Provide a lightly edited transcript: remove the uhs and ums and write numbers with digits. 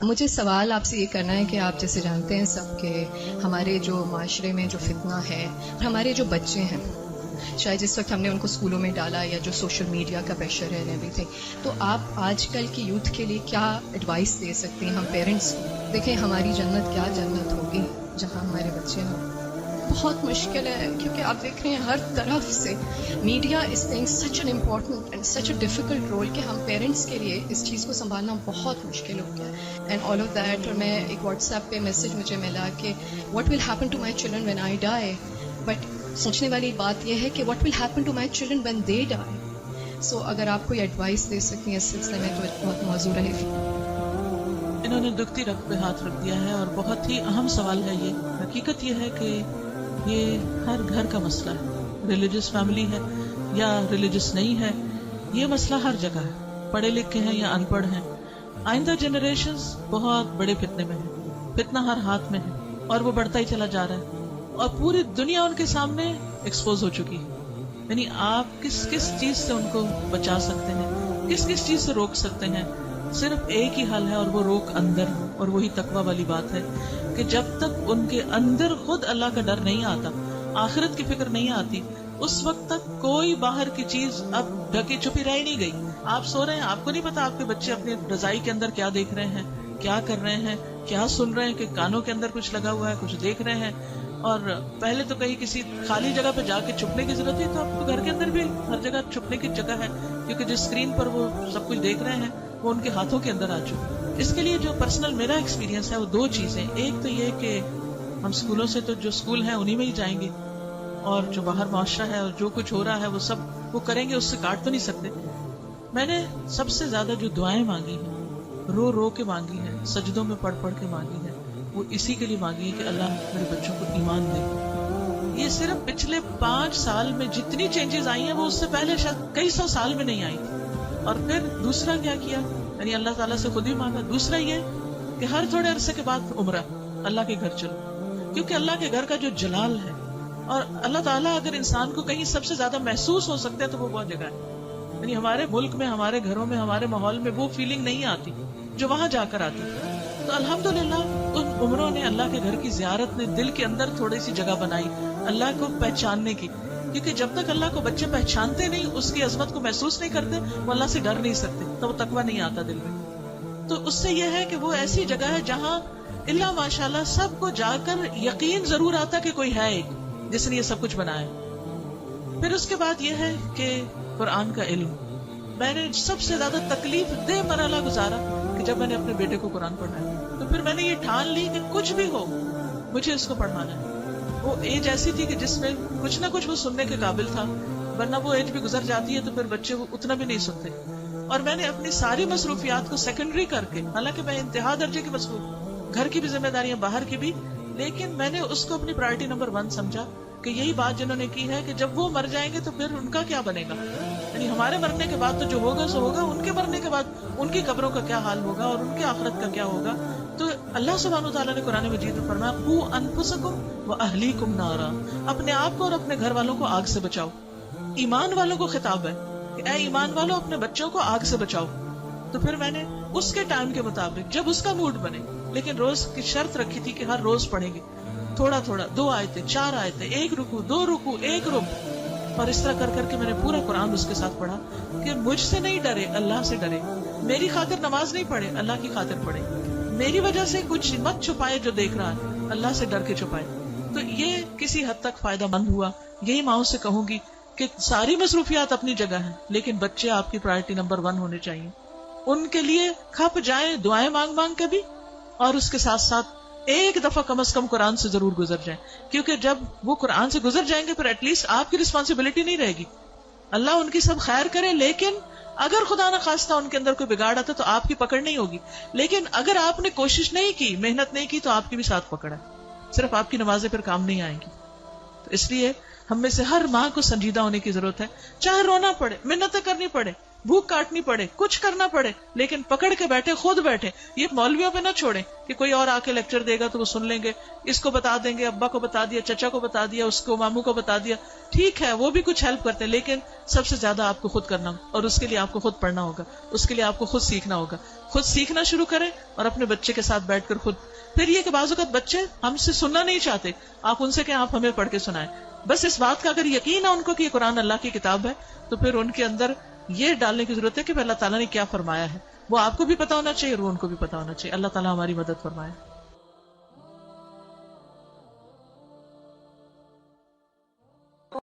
مجھے سوال آپ سے یہ کرنا ہے کہ آپ جیسے جانتے ہیں سب کہ ہمارے جو معاشرے میں جو فتنہ ہے، ہمارے جو بچے ہیں، شاید جس وقت ہم نے ان کو اسکولوں میں ڈالا یا جو سوشل میڈیا کا پریشر ہے ایوری تھنگ، تو آپ آج کل کی یوتھ کے لیے کیا ایڈوائس دے سکتے ہیں ہم پیرنٹس کو؟ دیکھیں ہماری جنت کیا جنت ہوگی جہاں ہمارے بچے ہوں. بہت مشکل ہے کیونکہ آپ دیکھ رہے ہیں ہر طرف سے media is playing such an important and such a difficult role کہ ہم پیرنٹس کے لیے اس چیز کو سنبھالنا بہت مشکل ہو گیا اینڈ آل آف دیٹ. اور میں ایک واٹس ایپ پہ میسج مجھے ملا کہ what will happen to my children when I die, but سوچنے والی بات یہ ہے کہ what will happen to my children when they die. So اگر آپ کوئی ایڈوائس دے سکتی ہیں اس سلسلے میں تو بہت موضوع رہے. انہوں نے دکھتی رگ پہ ہاتھ رکھ دیا ہے اور بہت ہی اہم سوال ہے یہ. حقیقت یہ ہے کہ یہ ہر گھر کا مسئلہ ہے، ریلیجس فیملی ہے یا ریلیجس نہیں ہے، یہ مسئلہ ہر جگہ ہے، پڑھے لکھے ہیں یا ان پڑھ ہیں. آئندہ جنریشنز بہت بڑے فتنے میں ہیں، فتنہ ہر ہاتھ میں ہے اور وہ بڑھتا ہی چلا جا رہا ہے اور پوری دنیا ان کے سامنے ایکسپوز ہو چکی ہے. یعنی آپ کس کس چیز سے ان کو بچا سکتے ہیں، کس کس چیز سے روک سکتے ہیں؟ صرف ایک ہی حل ہے اور وہ روک اندر، اور وہی تقویٰ والی بات ہے کہ جب تک ان کے اندر خود اللہ کا ڈر نہیں آتا، آخرت کی فکر نہیں آتی، اس وقت تک کوئی باہر کی چیز اب ڈھکی چھپی رہ نہیں گئی. آپ سو رہے ہیں، آپ کو نہیں پتا آپ کے بچے اپنی رضائی کے اندر کیا دیکھ رہے ہیں، کیا کر رہے ہیں، کیا سن رہے ہیں، کہ کانوں کے اندر کچھ لگا ہوا ہے، کچھ دیکھ رہے ہیں. اور پہلے تو کہیں کسی خالی جگہ پہ جا کے چھپنے کی ضرورت ہے، تو اب تو گھر کے اندر بھی ہر جگہ چھپنے کی جگہ ہے، کیونکہ جس اسکرین پر وہ سب کچھ دیکھ رہے ہیں وہ ان کے ہاتھوں کے اندر آ چکے. اس کے لیے جو پرسنل میرا ایکسپیرینس ہے وہ دو چیزیں. ایک تو یہ کہ ہم اسکولوں سے تو جو اسکول ہیں انہی میں ہی جائیں گے، اور جو باہر معاشرہ ہے اور جو کچھ ہو رہا ہے وہ سب وہ کریں گے، اس سے کاٹ تو نہیں سکتے. میں نے سب سے زیادہ جو دعائیں مانگی ہیں، رو رو کے مانگی ہیں، سجدوں میں پڑھ پڑھ کے مانگی ہیں، وہ اسی کے لیے مانگی ہے کہ اللہ میرے بچوں کو ایمان دے. یہ صرف پچھلے 5 سال میں جتنی چینجز آئی ہیں وہ اس سے پہلے شاید کئی 100 سال میں نہیں آئی تھی. اور پھر دوسرا کیا کیا، یعنی اللہ تعالیٰ سے خود ہی مانگا. دوسرا یہ کہ ہر تھوڑے عرصے کے بعد عمرہ، اللہ کے گھر چلو، کیونکہ اللہ کے گھر کا جو جلال ہے، اور اللہ تعالیٰ اگر انسان کو کہیں سب سے زیادہ محسوس ہو سکتا ہے تو وہ بہت جگہ ہے. یعنی ہمارے ملک میں، ہمارے گھروں میں، ہمارے ماحول میں وہ فیلنگ نہیں آتی جو وہاں جا کر آتی. تو الحمدللہ ان عمروں نے، اللہ کے گھر کی زیارت نے دل کے اندر تھوڑی سی جگہ بنائی اللہ کو پہچاننے کی. کیونکہ جب تک اللہ کو بچے پہچانتے نہیں، اس کی عظمت کو محسوس نہیں کرتے، وہ اللہ سے ڈر نہیں سکتے، تو وہ تقویٰ نہیں آتا دل میں. تو اس سے یہ ہے کہ وہ ایسی جگہ ہے جہاں اللہ ماشاءاللہ سب کو جا کر یقین ضرور آتا کہ کوئی ہے ایک جس نے یہ سب کچھ بنایا. پھر اس کے بعد یہ ہے کہ قرآن کا علم. میں نے سب سے زیادہ تکلیف دہ مرحلہ گزارا کہ جب میں نے اپنے بیٹے کو قرآن پڑھایا، تو پھر میں نے یہ ٹھان لی کہ کچھ بھی ہو مجھے اس کو پڑھانا ہے. وہ ایج ایسی تھی کہ جس میں کچھ نہ کچھ وہ سننے کے قابل تھا، ورنہ وہ ایج بھی گزر جاتی ہے تو پھر بچے وہ اتنا بھی نہیں سنتے. اور میں نے اپنی ساری مصروفیات کو سیکنڈری کر کے، حالانکہ میں انتہا درجے کی مصروف، گھر کی بھی ذمہ داریاں، باہر کی بھی، لیکن میں نے اس کو اپنی پرائرٹی نمبر 1 سمجھا کہ یہی بات جنہوں نے کی ہے کہ جب وہ مر جائیں گے تو پھر ان کا کیا بنے گا. یعنی ہمارے مرنے کے بعد تو جو ہوگا سو ہوگا، ان کے مرنے کے بعد ان کی قبروں کا کیا حال ہوگا اور ان کی آخرت کا کیا ہوگا. تو اللہ سبحانہ وتعالیٰ نے قرآن مجید میں فرمایا قوا انفسکم واہلیکم نارا، اپنے آپ کو اور اپنے گھر والوں کو آگ سے بچاؤ. ایمان والوں کو خطاب ہے کہ اے ایمان والوں اپنے بچوں کو آگ سے بچاؤ. تو پھر میں نے اس کے ٹائم کے مطابق جب اس کا موڈ بنے، لیکن روز کی شرط رکھی تھی کہ ہر روز پڑھیں گے تھوڑا تھوڑا، 2 آیتیں 4 آیتیں، 1 رکوع 2 رکوع 1 رکوع، اور اس طرح کر کر کے میں نے پورا قرآن اس کے ساتھ پڑھا کہ مجھ سے نہیں ڈرے، اللہ سے ڈرے. میری خاطر نماز نہیں پڑھے، اللہ کی خاطر پڑھے. میری وجہ سے کچھ مت چھپائے جو دیکھ رہا ہے، اللہ سے ڈر کے چھپائے. تو یہ کسی حد تک فائدہ مند ہوا. یہی ماؤں سے کہوں گی کہ ساری مصروفیات اپنی جگہ ہیں، لیکن بچے آپ کی پرائرٹی نمبر 1 ہونے چاہیے. ان کے لیے کھپ جائیں دعائیں مانگ مانگ کے بھی، اور اس کے ساتھ ساتھ ایک دفعہ کم از کم قرآن سے ضرور گزر جائیں. کیونکہ جب وہ قرآن سے گزر جائیں گے پھر ایٹ لیسٹ آپ کی رسپانسبلٹی نہیں رہے گی. اللہ ان کی سب خیر کرے، لیکن اگر خدا نہ خواستہ ان کے اندر کوئی بگاڑ آتا تو آپ کی پکڑ نہیں ہوگی. لیکن اگر آپ نے کوشش نہیں کی، محنت نہیں کی، تو آپ کی بھی ساتھ پکڑ ہے. صرف آپ کی نمازیں پھر کام نہیں آئیں گی. تو اس لیے ہم میں سے ہر ماں کو سنجیدہ ہونے کی ضرورت ہے. چاہے رونا پڑے، منتیں کرنی پڑے، بھوک کاٹنی پڑے, کچھ کرنا پڑے, لیکن پکڑ کے بیٹھے, خود بیٹھے. یہ مولویوں پہ نہ چھوڑیں کہ کوئی اور آ کے لیکچر دے گا تو وہ سن لیں گے, اس کو بتا دیں گے, ابا کو بتا دیا, چچا کو بتا دیا, اس کو ماموں کو بتا دیا. ٹھیک ہے وہ بھی کچھ ہیلپ کرتے ہیں, لیکن سب سے زیادہ آپ کو خود کرنا ہوگا, اور اس کے لیے آپ کو خود پڑھنا ہوگا, اس کے لیے آپ کو خود سیکھنا ہوگا. خود سیکھنا شروع کریں اور اپنے بچے کے ساتھ بیٹھ کر خود. پھر یہ کہ بعض اوقات بچے ہم سے سننا نہیں چاہتے, آپ ان سے کہ آپ ہمیں پڑھ کے سنائیں. بس اس بات کا اگر یقین ہے ان کو کہ یہ قرآن اللہ کی کتاب ہے, تو پھر ان کے اندر یہ ڈالنے کی ضرورت ہے کہ اللہ تعالیٰ نے کیا فرمایا ہے, وہ آپ کو بھی پتا ہونا چاہیے اور وہ ان کو بھی پتا ہونا چاہیے. اللہ تعالیٰ ہماری مدد فرمائے.